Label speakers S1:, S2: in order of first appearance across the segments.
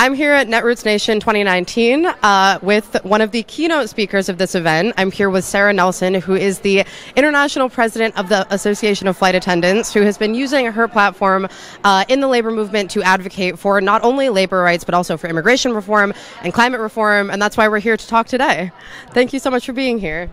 S1: I'm here at Netroots Nation 2019 with one of the keynote speakers of this event. I'm here with Sara Nelson, who is the international president of the Association of Flight Attendants, who has been using her platform in the labor movement to advocate for not only labor rights, but also for immigration reform and climate reform. And that's why we're here to talk today. Thank you so much for being here.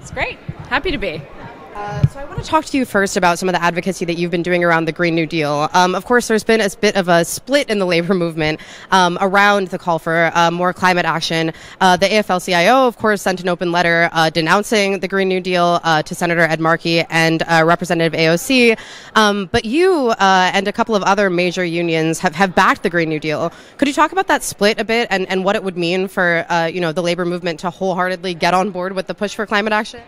S2: It's great. Happy to be.
S1: So I want to talk to you first about some of the advocacy that you've been doing around the Green New Deal. Of course, there's been a bit of a split in the labor movement around the call for more climate action. The AFL-CIO, of course, sent an open letter denouncing the Green New Deal to Senator Ed Markey and Representative AOC. But you and a couple of other major unions have backed the Green New Deal. Could you talk about that split a bit and what it would mean for the labor movement to wholeheartedly get on board with the push for climate action?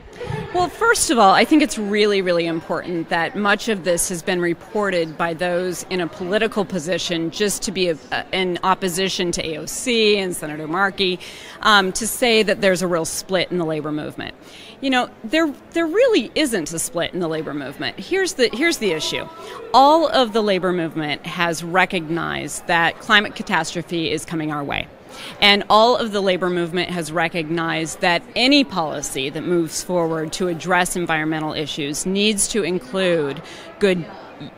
S2: Well, first of all, I think it's really, really important that much of this has been reported by those in a political position just to be in opposition to AOC and Senator Markey, to say that there's a real split in the labor movement. You know, there really isn't a split in the labor movement. Here's the issue. All of the labor movement has recognized that climate catastrophe is coming our way. And all of the labor movement has recognized that any policy that moves forward to address environmental issues needs to include good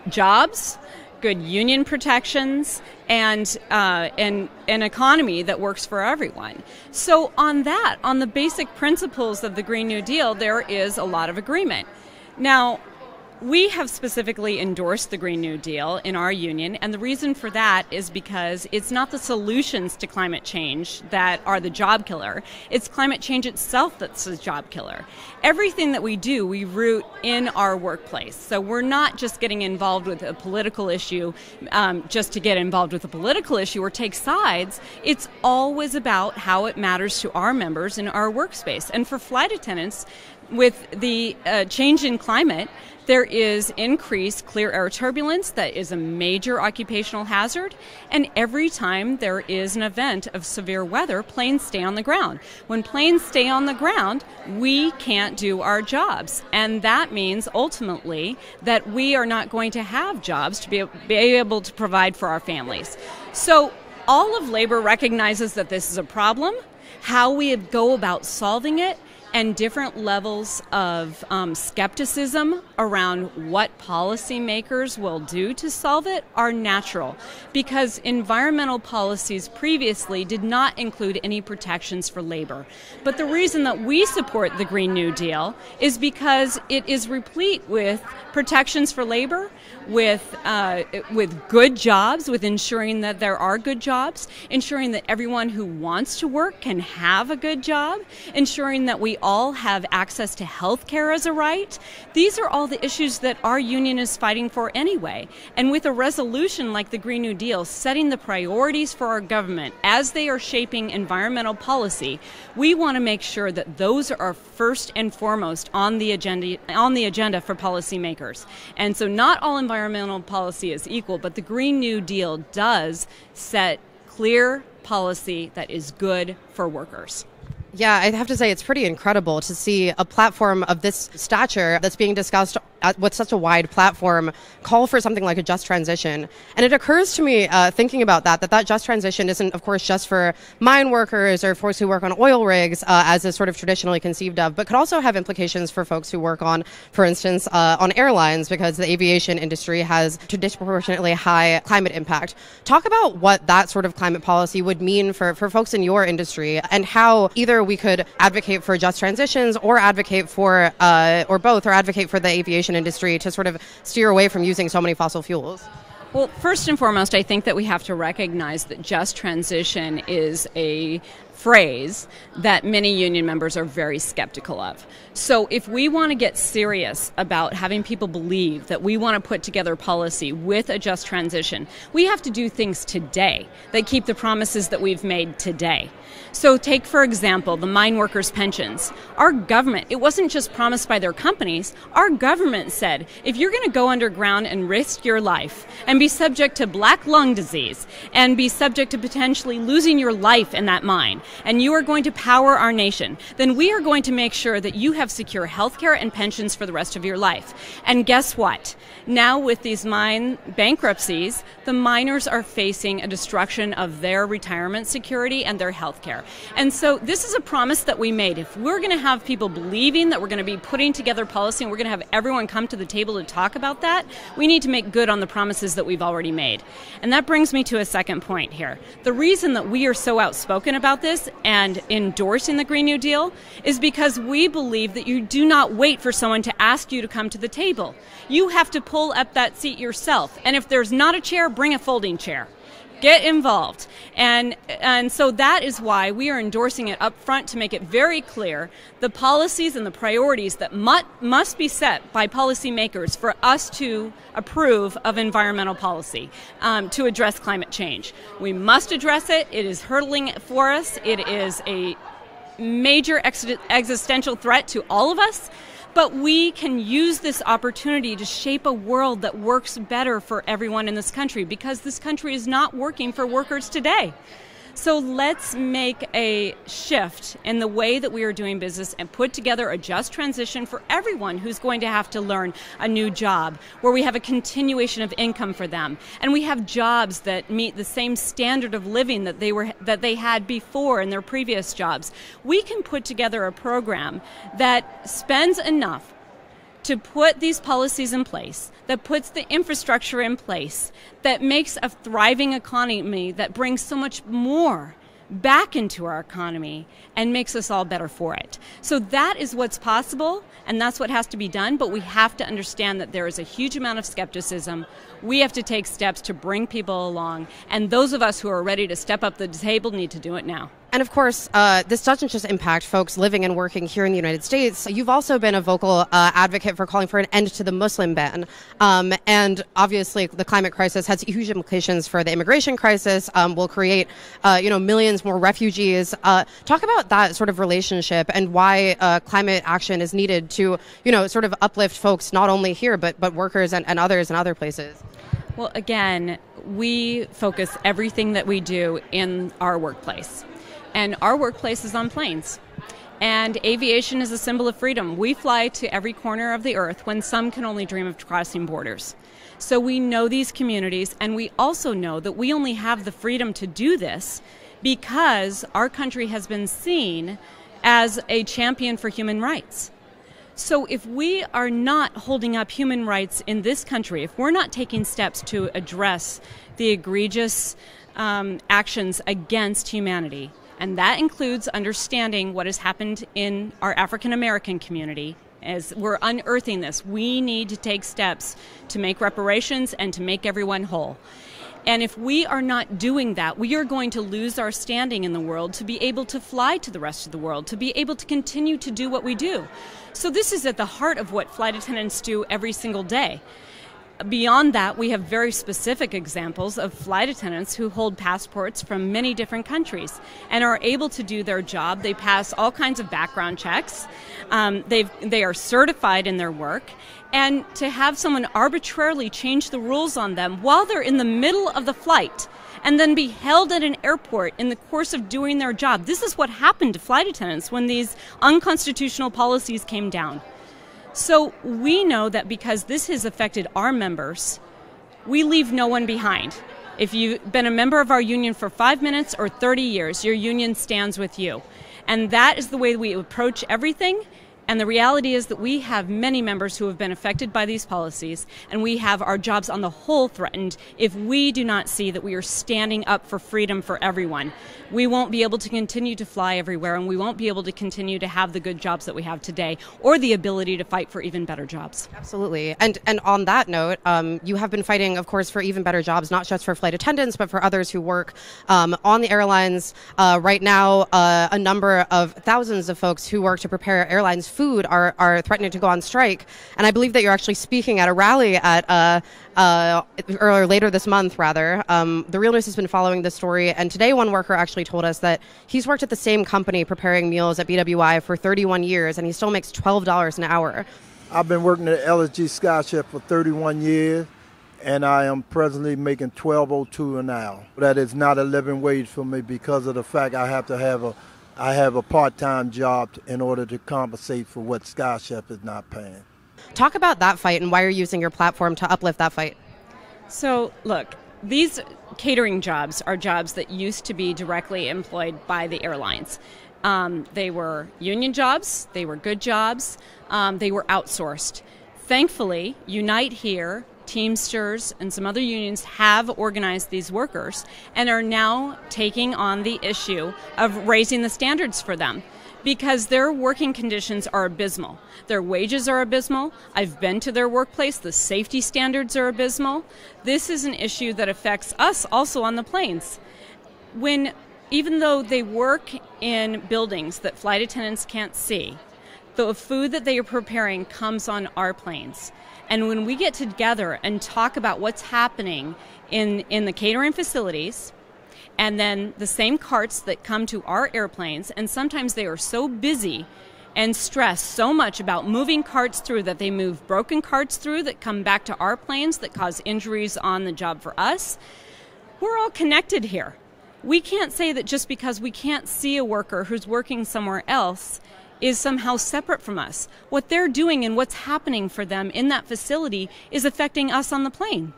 S2: jobs, good union protections, and an economy that works for everyone. So on the basic principles of the Green New Deal, there is a lot of agreement. Now, we have specifically endorsed the Green New Deal in our union, and the reason for that is because it's not the solutions to climate change that are the job killer. It's climate change itself that's the job killer. Everything that we do, we root in our workplace. So we're not just getting involved with a political issue just to get involved with a political issue or take sides. It's always about how it matters to our members in our workspace. And for flight attendants, with the change in climate, there is increased clear air turbulence that is a major occupational hazard, and every time there is an event of severe weather, planes stay on the ground. When planes stay on the ground, we can't do our jobs, and that means ultimately that we are not going to have jobs to be able to provide for our families. So all of labor recognizes that this is a problem. How we go about solving it and different levels of skepticism around what policymakers will do to solve it are natural, because environmental policies previously did not include any protections for labor. But the reason that we support the Green New Deal is because it is replete with protections for labor, with good jobs, with ensuring that there are good jobs, ensuring that everyone who wants to work can have a good job, ensuring that we all have access to health care as a right. These are all the issues that our union is fighting for anyway. And with a resolution like the Green New Deal setting the priorities for our government as they are shaping environmental policy, we want to make sure that those are first and foremost on the agenda for policymakers. And so not all environmental policy is equal, but the Green New Deal does set clear policy that is good for workers.
S1: Yeah, I have to say it's pretty incredible to see a platform of this stature that's being discussed with such a wide platform call for something like a just transition. And it occurs to me, thinking about that just transition isn't, of course, just for mine workers or folks who work on oil rigs, as is sort of traditionally conceived of, but could also have implications for folks who work on, for instance, on airlines, because the aviation industry has a disproportionately high climate impact. Talk about what that sort of climate policy would mean for folks in your industry, and how either we could advocate for just transitions or advocate for, or both, or advocate for the aviation industry to sort of steer away from using so many fossil fuels.
S2: Well, first and foremost, I think that we have to recognize that just transition is a phrase that many union members are very skeptical of. So if we want to get serious about having people believe that we want to put together policy with a just transition, we have to do things today that keep the promises that we've made today. So take, for example, the mine workers' pensions. Our government, it wasn't just promised by their companies. Our government said, if you're going to go underground and risk your life and be subject to black lung disease and be subject to potentially losing your life in that mine, and you are going to power our nation, then we are going to make sure that you have secure health care and pensions for the rest of your life. And guess what? Now with these mine bankruptcies, the miners are facing a destruction of their retirement security and their health care. And so this is a promise that we made. If we're going to have people believing that we're going to be putting together policy and we're going to have everyone come to the table to talk about that, we need to make good on the promises that we've already made. And that brings me to a second point here. The reason that we are so outspoken about this and endorsing the Green New Deal is because we believe that you do not wait for someone to ask you to come to the table. You have to pull up that seat yourself. And if there's not a chair, bring a folding chair. Get involved. And so that is why we are endorsing it up front to make it very clear the policies and the priorities that must be set by policymakers for us to approve of environmental policy to address climate change. We must address it. It is hurtling for us. It is a major existential threat to all of us. But we can use this opportunity to shape a world that works better for everyone in this country, because this country is not working for workers today. So let's make a shift in the way that we are doing business and put together a just transition for everyone who's going to have to learn a new job, where we have a continuation of income for them, and we have jobs that meet the same standard of living that they had before in their previous jobs. We can put together a program that spends enough to put these policies in place, that puts the infrastructure in place, that makes a thriving economy, that brings so much more back into our economy and makes us all better for it. So that is what's possible, and that's what has to be done, but we have to understand that there is a huge amount of skepticism. We have to take steps to bring people along, and those of us who are ready to step up the table need to do it now.
S1: And of course, this doesn't just impact folks living and working here in the United States. You've also been a vocal advocate for calling for an end to the Muslim ban. And obviously, the climate crisis has huge implications for the immigration crisis, will create, millions more refugees. Talk about that sort of relationship and why climate action is needed to, sort of uplift folks not only here, but workers and others in other places.
S2: Well, again, we focus everything that we do in our workplace. And our workplace is on planes. And aviation is a symbol of freedom. We fly to every corner of the earth when some can only dream of crossing borders. So we know these communities, and we also know that we only have the freedom to do this because our country has been seen as a champion for human rights. So if we are not holding up human rights in this country, if we're not taking steps to address the egregious actions against humanity, and that includes understanding what has happened in our African American community. As we're unearthing this, we need to take steps to make reparations and to make everyone whole. And if we are not doing that, we are going to lose our standing in the world to be able to fly to the rest of the world, to be able to continue to do what we do. So this is at the heart of what flight attendants do every single day. Beyond that, we have very specific examples of flight attendants who hold passports from many different countries and are able to do their job. They pass all kinds of background checks. They are certified in their work. And to have someone arbitrarily change the rules on them while they're in the middle of the flight and then be held at an airport in the course of doing their job. This is what happened to flight attendants when these unconstitutional policies came down. So we know that because this has affected our members, we leave no one behind. If you've been a member of our union for 5 minutes or 30 years, your union stands with you. And that is the way we approach everything. And the reality is that we have many members who have been affected by these policies, and we have our jobs on the whole threatened if we do not see that we are standing up for freedom for everyone. We won't be able to continue to fly everywhere, and we won't be able to continue to have the good jobs that we have today, or the ability to fight for even better jobs.
S1: Absolutely. And on that note, you have been fighting, of course, for even better jobs, not just for flight attendants, but for others who work on the airlines. Right now, a number of thousands of folks who work to prepare airlines food are threatening to go on strike. And I believe that you're actually speaking at a rally at or later this month, rather. The Real News has been following this story, and today one worker actually told us that he's worked at the same company preparing meals at BWI for 31 years, and he still makes $12 an hour.
S3: I've been working at LSG Skyship for 31 years, and I am presently making $12.02 an hour. That is not a living wage for me because of the fact I have a part-time job in order to compensate for what Sky Chef is not paying.
S1: Talk about that fight and why you're using your platform to uplift that fight.
S2: So, look, these catering jobs are jobs that used to be directly employed by the airlines. They were union jobs, they were good jobs, they were outsourced. Thankfully, Unite Here, Teamsters, and some other unions have organized these workers and are now taking on the issue of raising the standards for them because their working conditions are abysmal. Their wages are abysmal. I've been to their workplace. The safety standards are abysmal. This is an issue that affects us also on the planes. Even though they work in buildings that flight attendants can't see, the food that they are preparing comes on our planes. And when we get together and talk about what's happening in the catering facilities, and then the same carts that come to our airplanes, and sometimes they are so busy and stressed so much about moving carts through that they move broken carts through that come back to our planes that cause injuries on the job for us. We're all connected here. We can't say that just because we can't see a worker who's working somewhere else is somehow separate from us. What they're doing and what's happening for them in that facility is affecting us on the plane.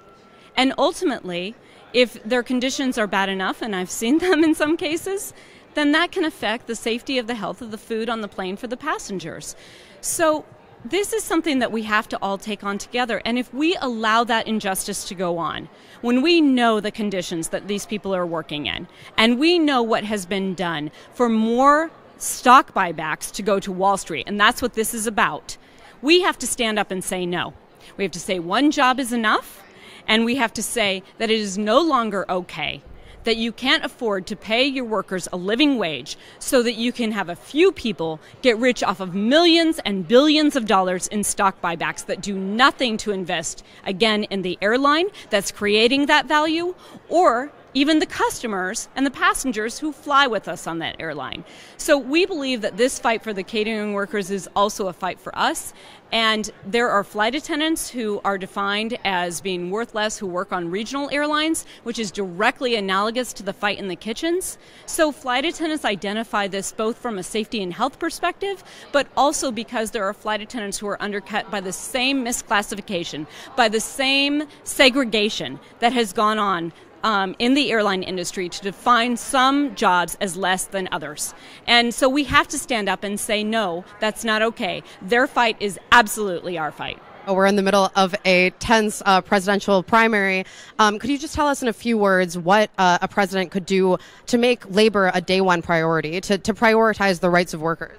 S2: And ultimately, if their conditions are bad enough, and I've seen them in some cases, then that can affect the safety of the health of the food on the plane for the passengers. So this is something that we have to all take on together. And if we allow that injustice to go on, when we know the conditions that these people are working in, and we know what has been done for more stock buybacks to go to Wall Street, and that's what this is about, we have to stand up and say no. We have to say one job is enough, and we have to say that it is no longer okay that you can't afford to pay your workers a living wage so that you can have a few people get rich off of millions and billions of dollars in stock buybacks that do nothing to invest, again, in the airline that's creating that value, or even the customers and the passengers who fly with us on that airline. So we believe that this fight for the catering workers is also a fight for us. And there are flight attendants who are defined as being worth less who work on regional airlines, which is directly analogous to the fight in the kitchens. So flight attendants identify this both from a safety and health perspective, but also because there are flight attendants who are undercut by the same misclassification, by the same segregation that has gone on in the airline industry to define some jobs as less than others. And so we have to stand up and say, no, that's not okay. Their fight is absolutely our fight.
S1: We're in the middle of a tense presidential primary. Could you just tell us in a few words what a president could do to make labor a day one priority, to prioritize the rights of workers?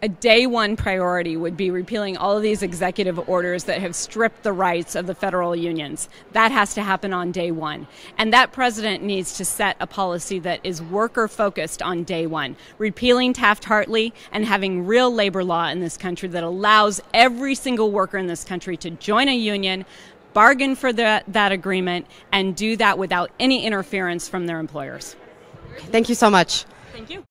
S2: A day one priority would be repealing all of these executive orders that have stripped the rights of the federal unions. That has to happen on day one. And that president needs to set a policy that is worker focused on day one, repealing Taft-Hartley and having real labor law in this country that allows every single worker in this country to join a union, bargain for that agreement, and do that without any interference from their employers.
S1: Thank you so much.
S2: Thank you.